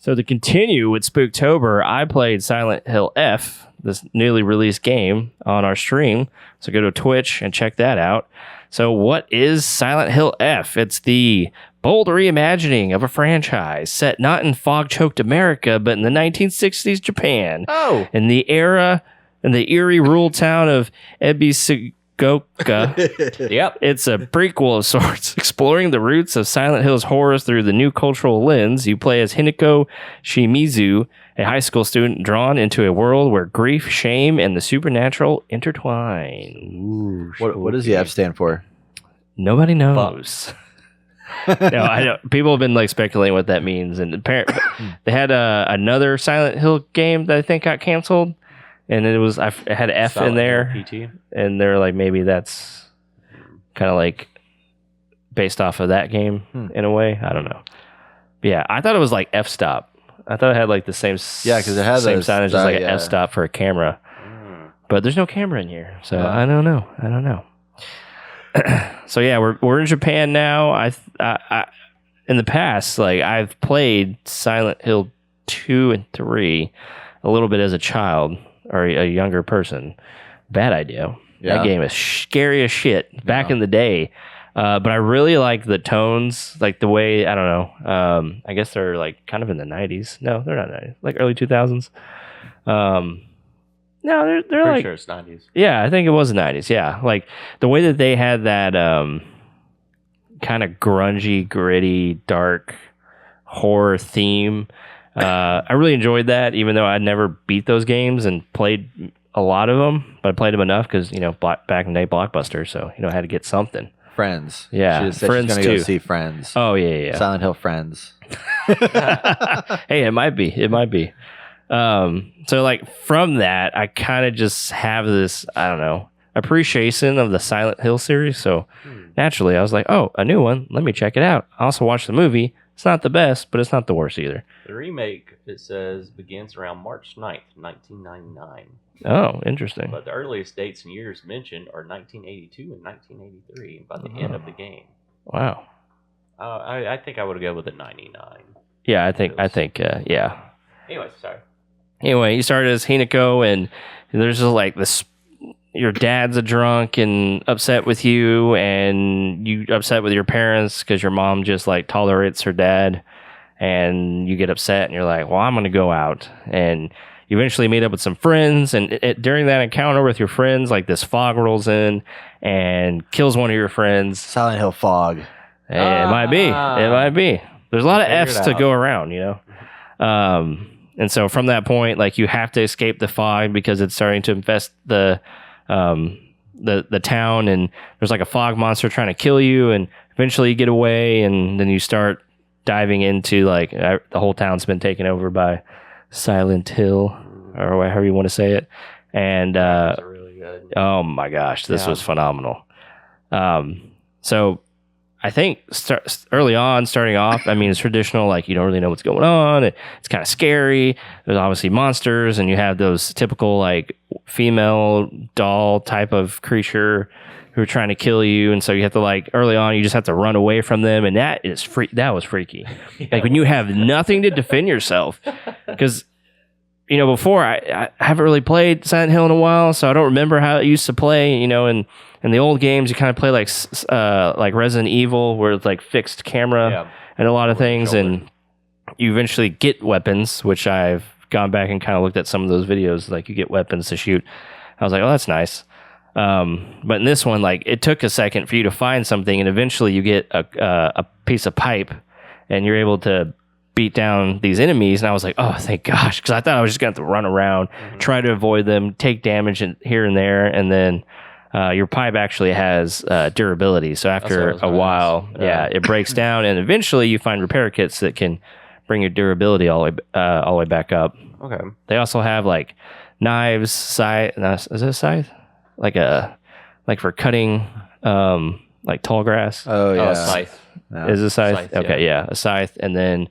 So to continue with Spooktober, I played Silent Hill F, this newly released game, on our stream. So go to Twitch and check that out. So what is Silent Hill F? It's the bold reimagining of a franchise set not in fog-choked America, but in the 1960s Japan. Oh. In the eerie rural town of Ebisugoka. Yep. It's a prequel of sorts, exploring the roots of Silent Hill's horrors through the new cultural lens. You play as Hinako Shimizu, a high school student drawn into a world where grief, shame, and the supernatural intertwine. Ooh, what does the F stand for? Nobody knows. No, I don't. People have been like speculating what that means, and apparently they had another Silent Hill game that I think got canceled, and it had F Silent in there, Hill PT. and they're like maybe that's kind of like based off of that game in a way. I don't know. But yeah, I thought it was like F stop. I thought it had like the same because it has same signage as like an yeah. F stop for a camera, but there's no camera in here, so I don't know. So yeah, we're in Japan now. I in the past, like I've played Silent Hill 2 and 3 a little bit as a child or a younger person. Bad idea. Yeah. That game is scary as shit back in the day. But I really like the tones, like the way, I don't know. I guess they're like kind of in the 90s. No, they're not 90s. Like early 2000s. No, they're Pretty like, sure it's 90s. yeah, I think it was the 90s. Yeah. Like the way that they had that kind of grungy, gritty, dark horror theme. I really enjoyed that, even though I'd never beat those games and played a lot of them, but I played them enough because, back in the day, Blockbuster. So, I had to get something. Friends. Yeah, She just said Friends she's gonna too. go see Friends. Oh, yeah. Silent Hill Friends. Hey, it might be. So like from that, I kind of just have this, I don't know, appreciation of the Silent Hill series. So naturally I was like, oh, a new one. Let me check it out. I also watched the movie. It's not the best, but it's not the worst either. The remake, it says, begins around March 9th, 1999. Oh, interesting. But the earliest dates and years mentioned are 1982 and 1983 by the end of the game. Wow. I think I would go with a 99. Yeah, I think, yeah. Anyway, sorry. Anyway, you started as Hinako, and there's just like this, your dad's a drunk and upset with you, and you upset with your parents because your mom just like tolerates her dad, and you get upset and you're like, well, I'm going to go out. And you eventually meet up with some friends, and during that encounter with your friends, like this fog rolls in and kills one of your friends. Silent Hill Fog. It might be. There's a lot of F's to go around, and so from that point, like you have to escape the fog because it's starting to infest the town, and there's like a fog monster trying to kill you, and eventually you get away, and then you start diving into like the whole town's been taken over by Silent Hill, or however you want to say it. And Really good. oh my gosh, this was phenomenal. So I think early on, starting off, I mean, it's traditional, like you don't really know what's going on. It's kind of scary. There's obviously monsters, and you have those typical like female doll type of creature who are trying to kill you. And so you have to like early on, you just have to run away from them. And that was freaky. Like when you have nothing to defend yourself, because before I haven't really played Silent Hill in a while, so I don't remember how it used to play. In the old games, you kind of play like Resident Evil, where it's like fixed camera and a lot of things, and you eventually get weapons, which I've gone back and kind of looked at some of those videos. Like you get weapons to shoot. I was like, oh, that's nice. But in this one, like it took a second for you to find something, and eventually you get a piece of pipe, and you're able to beat down these enemies. And I was like, oh, thank gosh, because I thought I was just going to have to run around, try to avoid them, take damage here and there, and then your pipe actually has durability. So after a while, it breaks down, and eventually you find repair kits that can bring your durability all the way back up. Okay. They also have like knives, scythe. Is it a scythe? Like for cutting like tall grass. Oh yeah. A scythe. Yeah. Is it a scythe? Scythe, Okay, yeah, a scythe, and then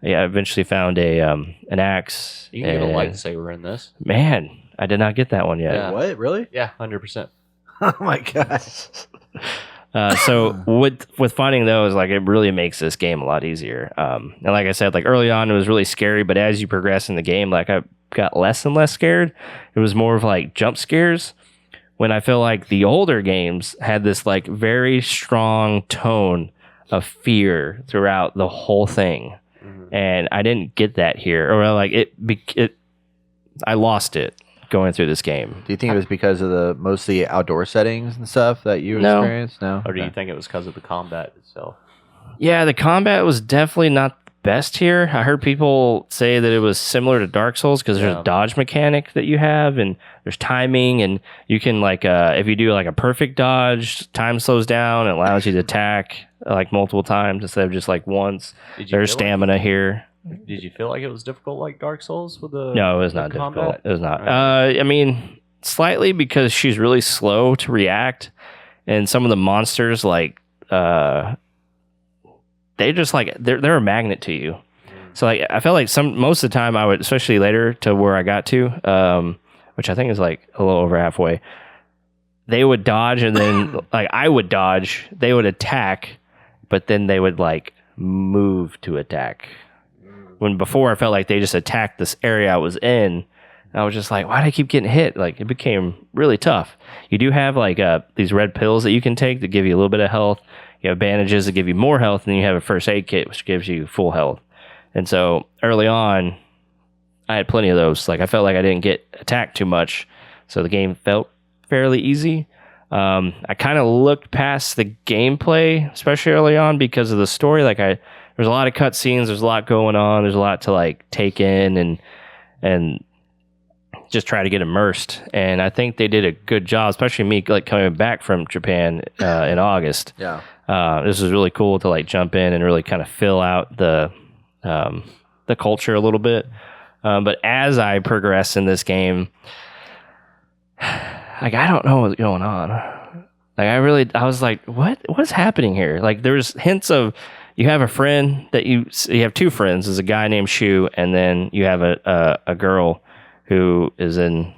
I eventually found an axe. You can get a lightsaber in this. Man, I did not get that one yet. Yeah. What? Really? Yeah, 100%. Oh my gosh. So with finding those, like it really makes this game a lot easier. And like I said, like early on it was really scary, but as you progress in the game, like I got less and less scared. It was more of like jump scares. When I feel like the older games had this like very strong tone of fear throughout the whole thing, and I didn't get that here, or like I lost it going through this game. Do you think it was because of the mostly outdoor settings and stuff that you experienced? No. Or do you think it was because of the combat itself? Yeah, the combat was definitely not the best here. I heard people say that it was similar to Dark Souls because there's a dodge mechanic that you have, and there's timing, and you can like if you do like a perfect dodge, time slows down. It allows you to attack like multiple times instead of just like once. There's stamina here. Did you feel like it was difficult like Dark Souls with the No, it was not difficult. It was not. I mean, slightly because she's really slow to react, and some of the monsters like they just like they're a magnet to you. So like I felt like most of the time I would, especially later to where I got to, which I think is like a little over halfway, they would dodge, and then like I would dodge, they would attack, but then they would like move to attack. When before I felt like they just attacked this area I was in. And I was just like, why do I keep getting hit? Like it became really tough. You do have like these red pills that you can take that give you a little bit of health. You have bandages that give you more health, and then you have a first aid kit which gives you full health. And so early on, I had plenty of those. Like I felt like I didn't get attacked too much, so the game felt fairly easy. I kind of looked past the gameplay, especially early on, because of the story. Like there's a lot of cutscenes, there's a lot going on, there's a lot to like take in and just try to get immersed. And I think they did a good job, especially me like coming back from Japan in August. Yeah. This was really cool to like jump in and really kind of fill out the culture a little bit. But as I progress in this game, like I don't know what's going on. Like I was like, what's happening here? Like there's hints of you have a friend that you have two friends. There's a guy named Shu, and then you have a girl who is in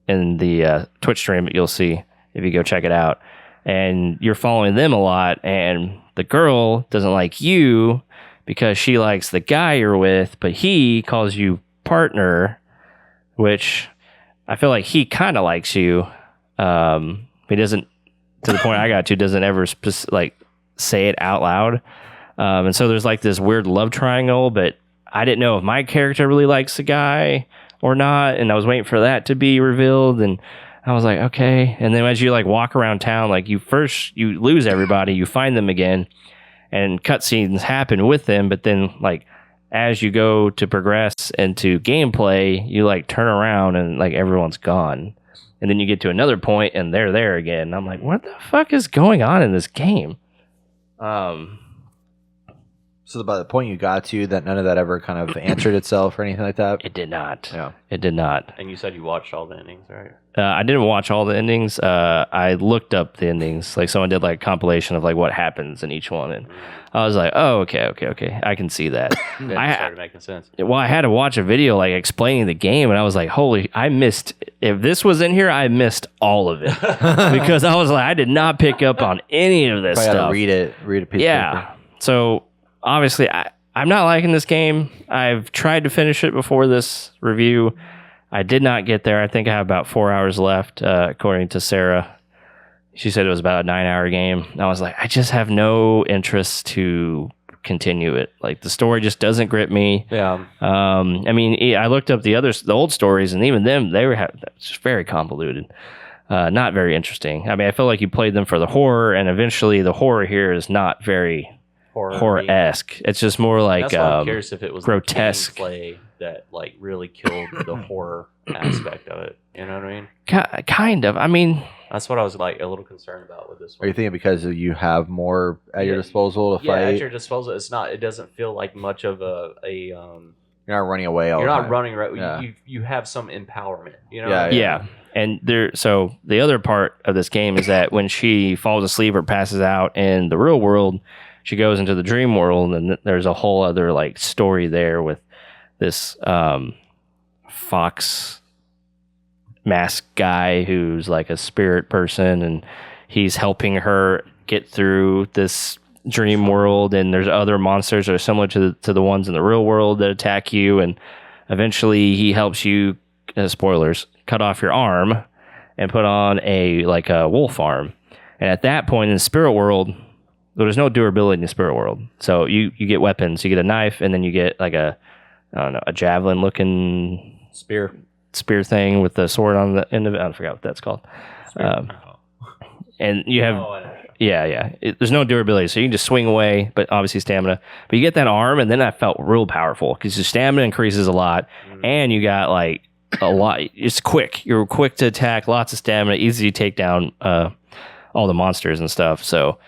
the Twitch stream that you'll see if you go check it out. And you're following them a lot, and the girl doesn't like you because she likes the guy you're with, but he calls you partner, which I feel like he kind of likes you. He doesn't, to the point I got to, doesn't ever like say it out loud. And so there's like this weird love triangle, but I didn't know if my character really likes the guy or not, and I was waiting for that to be revealed, and I was like, okay. And then as you like walk around town, like you lose everybody, you find them again, and cutscenes happen with them, but then like as you go to progress into gameplay, you like turn around and like everyone's gone. And then you get to another point and they're there again. And I'm like, what the fuck is going on in this game? So by the point you got to, that none of that ever kind of answered itself or anything like that? It did not. Yeah. It did not. And you said you watched all the endings, right? I didn't watch all the endings. I looked up the endings. Like someone did like a compilation of like what happens in each one. And I was like, oh, okay. I can see that. It started making sense. Well, I had to watch a video like explaining the game, and I was like, I missed, if this was in here, I missed all of it. Because I was like, I did not pick up on any of this Probably stuff. Had to read a piece of paper. So obviously, I'm not liking this game. I've tried to finish it before this review. I did not get there. I think I have about 4 hours left, according to Sarah. She said it was about a 9-hour game. I was like, I just have no interest to continue it. Like the story just doesn't grip me. Yeah. I mean, I looked up the old stories, and even them, they were just very convoluted. Not very interesting. I mean, I feel like you played them for the horror, and eventually the horror here is not very horror-esque. It's just more like That's why I'm curious if it was grotesque the gameplay that like really killed the horror aspect of it. You know what I mean? Kind of. I mean, that's what I was like a little concerned about with this one. Are you thinking because you have more at your disposal to fight? Yeah, at your disposal. It's not. It doesn't feel like much of a You're not running away all the time. You're not running right. Yeah. You have some empowerment. You know. Yeah. And so the other part of this game is that when she falls asleep or passes out in the real world, she goes into the dream world, and there's a whole other like story there with this fox mask guy who's like a spirit person, and he's helping her get through this dream world, and there's other monsters that are similar to the ones in the real world that attack you, and eventually he helps you, spoilers, cut off your arm and put on a wolf arm. And at that point in the spirit world, there's no durability in the spirit world. So you get weapons. You get a knife, and then you get like a javelin looking Spear thing with the sword on the end of it. I forgot what that's called. And you have there's no durability, so you can just swing away, but obviously stamina. But you get that arm, and then that felt real powerful because your stamina increases a lot, and you got like a lot. It's quick. You're quick to attack, lots of stamina, easy to take down all the monsters and stuff. So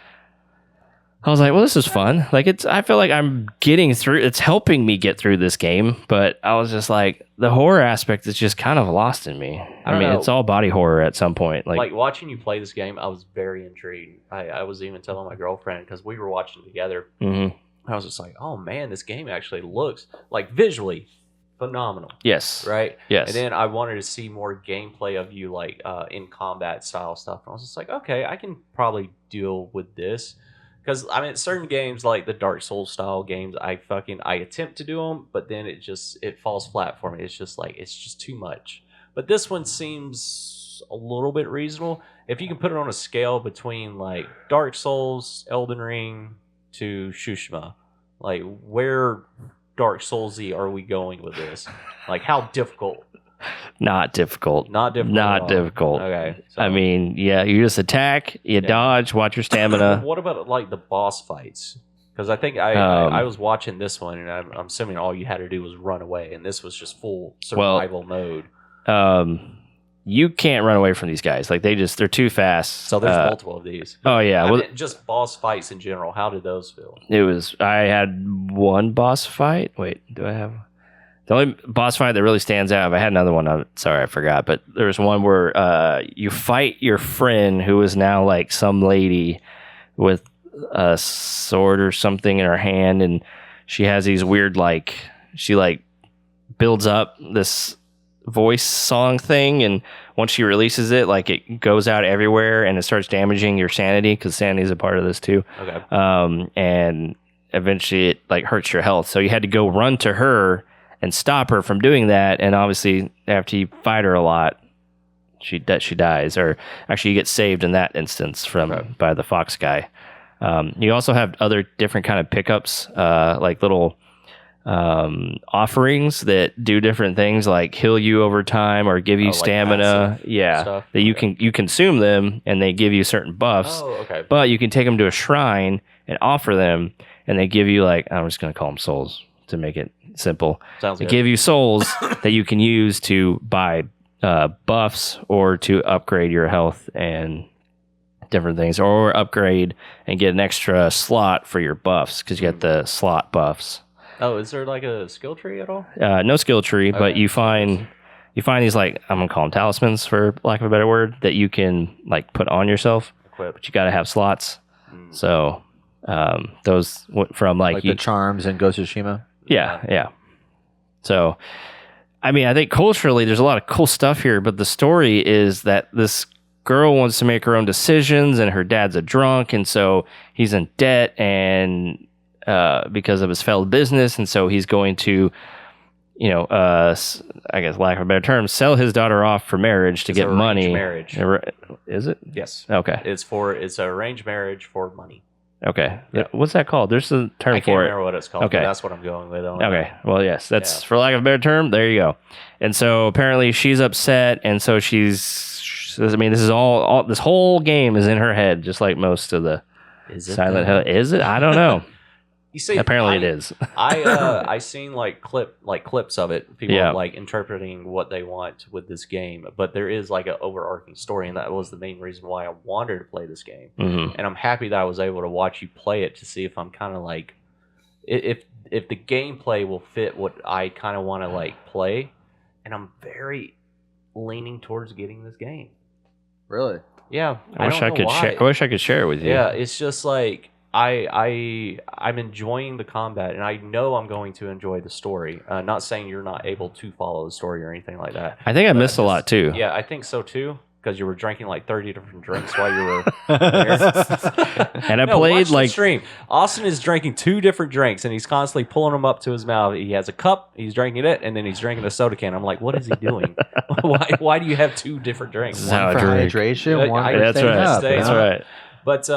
I was like, well, this is fun. Like, I feel like I'm getting through. It's helping me get through this game, but I was just like, the horror aspect is just kind of lost in me. I mean, it's all body horror at some point. Like watching you play this game, I was very intrigued. I was even telling my girlfriend, because we were watching together. Mm-hmm. I was just like, oh man, this game actually looks like visually phenomenal. Yes. Right? Yes. And then I wanted to see more gameplay of you, like in combat style stuff. And I was just like, okay, I can probably deal with this. Because, I mean, certain games, like the Dark Souls style games, I attempt to do them, but then it falls flat for me. It's just too much. But this one seems a little bit reasonable. If you can put it on a scale between, like, Dark Souls, Elden Ring, to Tsushima, like, where Dark Souls-y are we going with this? Like, how difficult? Not difficult. Not difficult. Not difficult. Okay. So. I mean, yeah, you just attack, you dodge, watch your stamina. What about like the boss fights? Because I think I was watching this one, and I'm assuming all you had to do was run away, and this was just full survival mode. You can't run away from these guys. Like they're too fast. So there's multiple of these. Oh yeah, I mean, just boss fights in general. How did those feel? I had one boss fight. Wait, do I have? The only boss fight that really stands out, if I had another one, sorry, I forgot, but there was one where you fight your friend who is now like some lady with a sword or something in her hand, and she has these weird, she builds up this voice song thing, and once she releases it, it goes out everywhere, and it starts damaging your sanity, because sanity is a part of this too. Okay. And eventually it hurts your health, so you had to go run to her and stop her from doing that. And obviously, after you fight her a lot, she dies. Or actually, you get saved in that instance by the fox guy. You also have other different kind of pickups, like little offerings that do different things, like heal you over time or give you stamina. Stuff. That you consume them, and they give you certain buffs. Oh, okay. But you can take them to a shrine and offer them, and they give you I'm just going to call them souls to make it simple. Sounds they good. give you souls that you can use to buy buffs or to upgrade your health and different things, or upgrade and get an extra slot for your buffs, because you get the slot buffs. Oh, is there like a skill tree at all? No skill tree, but Okay. you find these, I'm gonna call them talismans for lack of a better word, that you can put on yourself. Equip. But you got to have slots. So those from the charms in Ghost of Tsushima. Yeah. So, I mean, I think culturally there's a lot of cool stuff here, but the story is that this girl wants to make her own decisions, and her dad's a drunk, and so he's in debt, and because of his failed business, and so he's going to, I guess lack of a better term, sell his daughter off for marriage to get money. Marriage. Is it? Yes. Okay. It's an arranged marriage for money. Okay. Yep. What's that called? There's a term I for can't it. remember what it's called. Okay. But that's what I'm going with. Okay. Well, yes. That's for lack of a better term. There you go. And so apparently she's upset, and so this is all this whole game is in her head, just like most of the Silent Hill. Is it? I don't know. You see, apparently it is. I seen clips of it. People interpreting what they want with this game, but there is an overarching story, and that was the main reason why I wanted to play this game. Mm-hmm. And I'm happy that I was able to watch you play it to see if I'm kind of if the gameplay will fit what I kind of want to play. And I'm very leaning towards getting this game. Really? Yeah. I wish I could share it with you. Yeah, it's just I'm enjoying the combat, and I know I'm going to enjoy the story. Not saying you're not able to follow the story or anything like that. I think I missed a lot too. Yeah, I think so too. because you were drinking like 30 different drinks while you were there. And I played watch the stream. Austin is drinking 2 different drinks, and he's constantly pulling them up to his mouth. He has a cup, he's drinking it, and then he's drinking a soda can. I'm like, what is he doing? Why do you have 2 different drinks? One for hydration, one for that's staying right. up. That's right. But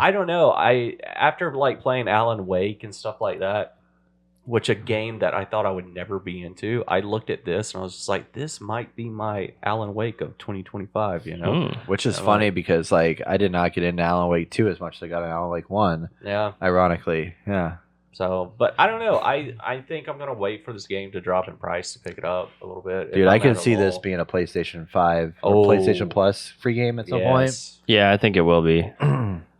I don't know. After like playing Alan Wake and stuff like that, which a game that I thought I would never be into, I looked at this and I was just like, this might be my Alan Wake of 2025, you know? Which is funny because like I did not get into Alan Wake 2 as much as I got into Alan Wake 1. Yeah. Ironically. Yeah. So, but I don't know. I think I'm going to wait for this game to drop in price to pick it up a little bit. Dude, I can see this being a PlayStation 5 or PlayStation Plus free game at some point. Yeah, I think it will be.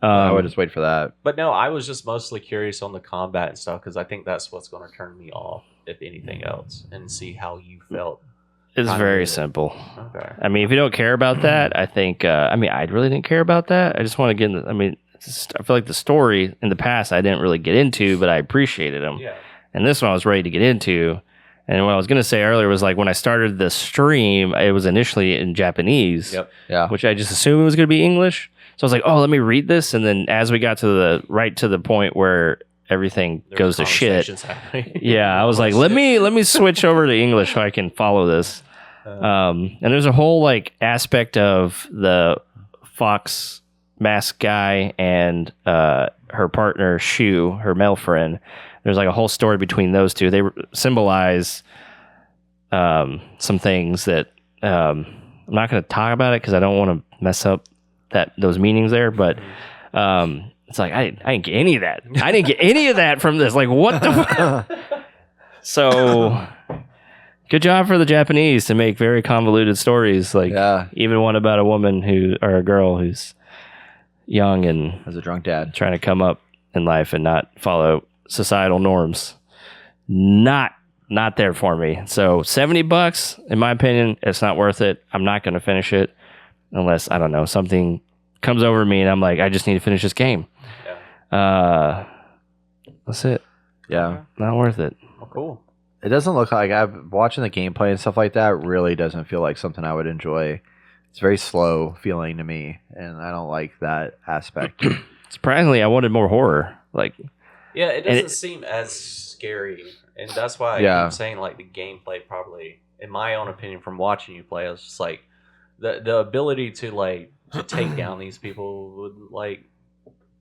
I would just wait for that. But no, I was just mostly curious on the combat and stuff because I think that's what's going to turn me off, if anything else, and see how you felt. It's very simple. Okay. I mean, if you don't care about that, I think, I really didn't care about that. I just want to get in I feel like the story in the past I didn't really get into, but I appreciated them. Yeah. And this one I was ready to get into. And what I was going to say earlier was like when I started the stream, it was initially in Japanese, Yeah. which I just assumed it was going to be English. So I was like, oh, let me read this. And then as we got to the point where everything goes to shit. Yeah, I was like, let me switch over to English so I can follow this. And there's a whole like aspect of the Fox mask guy and her partner Shu, her male friend. There's like a whole story between those two. They symbolize some things that I'm not going to talk about it because I don't want to mess up those meanings there. But it's like I didn't get any of that. I didn't get any of that from this. Like what the? So good job for the Japanese to make very convoluted stories. Like even one about a woman or a girl who's young and as a drunk dad trying to come up in life and not follow societal norms. Not there for me. So $70, in my opinion, it's not worth it. I'm not going to finish it unless, I don't know, something comes over me and I'm like, I just need to finish this game. Yeah. That's it. Yeah. Not worth it. Oh, cool. It doesn't look like I'm watching the gameplay and stuff like that. Really doesn't feel like something I would enjoy. It's very slow feeling to me, and I don't like that aspect. Surprisingly, I wanted more horror. Yeah, it doesn't seem as scary, and that's why I keep saying like the gameplay probably, in my own opinion, from watching you play, I was just like the ability to take down these people would like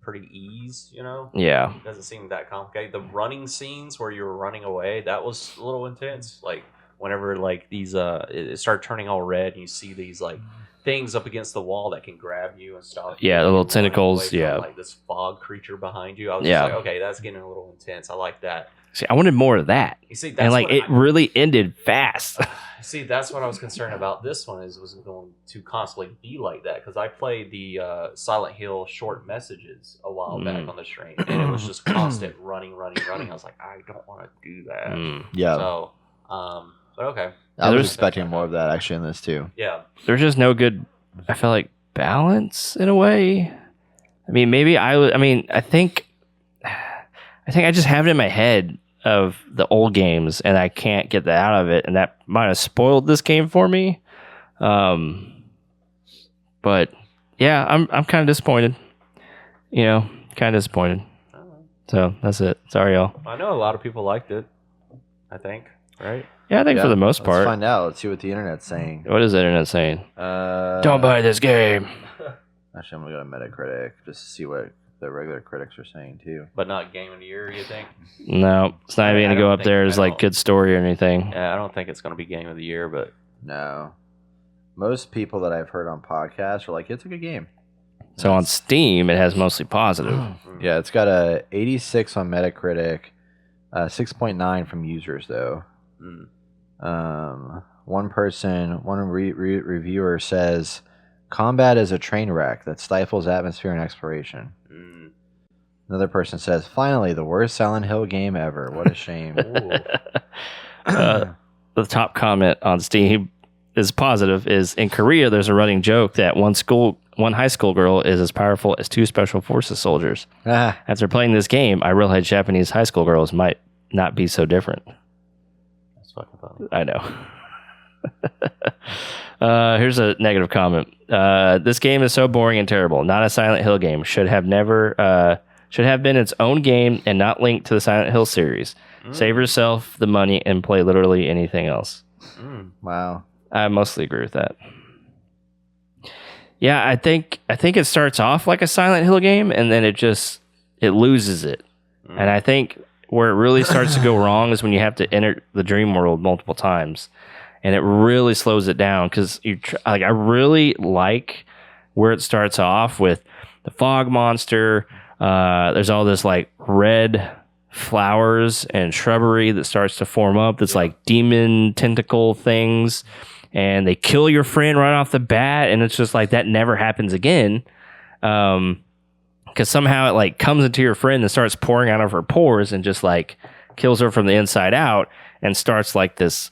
pretty ease, you know? Yeah, it doesn't seem that complicated. The running scenes where you were running away, that was a little intense. Like whenever like these it started turning all red, and you see these like things up against the wall that can grab you and stuff. Yeah, the little tentacles. From, yeah, like this fog creature behind you. I was just like, okay, that's getting a little intense. I like that. See, I wanted more of that. You see, and like it really ended fast. See, that's what I was concerned about. This one was going to constantly be like that because I played the Silent Hill short messages a while back on the stream, and it was just constant running. I was like, I don't want to do that. Yeah. So, but okay. I was expecting more of that actually in this too. Yeah. There's just no good, I felt like, balance in a way. I mean, maybe I think I just have it in my head of the old games and I can't get that out of it, and that might have spoiled this game for me. But yeah, I'm kind of disappointed. You know, kind of disappointed. So that's it. Sorry, y'all. I know a lot of people liked it. I think, right? Yeah, I think for the most part. Let's find out. Let's see what the internet's saying. What is the internet saying? Don't buy this game. Actually, I'm gonna go to Metacritic just to see what the regular critics are saying too. But not game of the year, you think? No, it's not even gonna go up there as like good story or anything. Yeah, I don't think it's gonna be game of the year, but no. Most people that I've heard on podcasts are like, it's a good game. So on Steam, it has mostly positive. Yeah, it's got a 86 on Metacritic, 6.9 from users though. One reviewer says, combat is a train wreck that stifles atmosphere and exploration. Another person says, finally, the worst Silent Hill game ever. What a shame. The top comment on Steam is positive. Is in Korea, there's a running joke that one high school girl is as powerful as 2 special forces soldiers. After playing this game, I realized Japanese high school girls might not be so different. That's fucking funny. I know. Here's a negative comment. This game is so boring and terrible. Not a Silent Hill game. Should have been its own game and not linked to the Silent Hill series. Save yourself the money and play literally anything else. Wow. I mostly agree with that. Yeah, I think it starts off like a Silent Hill game and then it loses it. And I think where it really starts to go wrong is when you have to enter the dream world multiple times. And it really slows it down because I really like where it starts off with the fog monster. There's all this like red flowers and shrubbery that starts to form up. That's like demon tentacle things, and they kill your friend right off the bat, and it's just like that never happens again. Because somehow it like comes into your friend and starts pouring out of her pores and just like kills her from the inside out and starts like this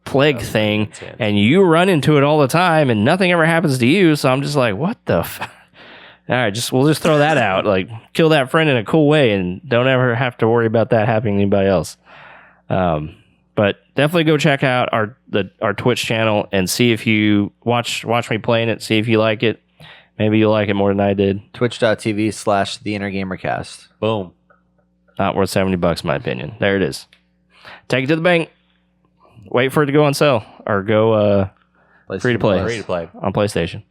plague thing, and you run into it all the time and nothing ever happens to you. So I'm just like, what the all right, we'll just throw that out. Like, kill that friend in a cool way and don't ever have to worry about that happening to anybody else. But definitely go check out our Twitch channel and see if you watch me playing it, see if you like it. Maybe you'll like it more than I did. Twitch.tv/theinnergamercast. Boom. Not worth $70 in my opinion. There it is. Take it to the bank. Wait for it to go on sale or go free to play Free to play on PlayStation.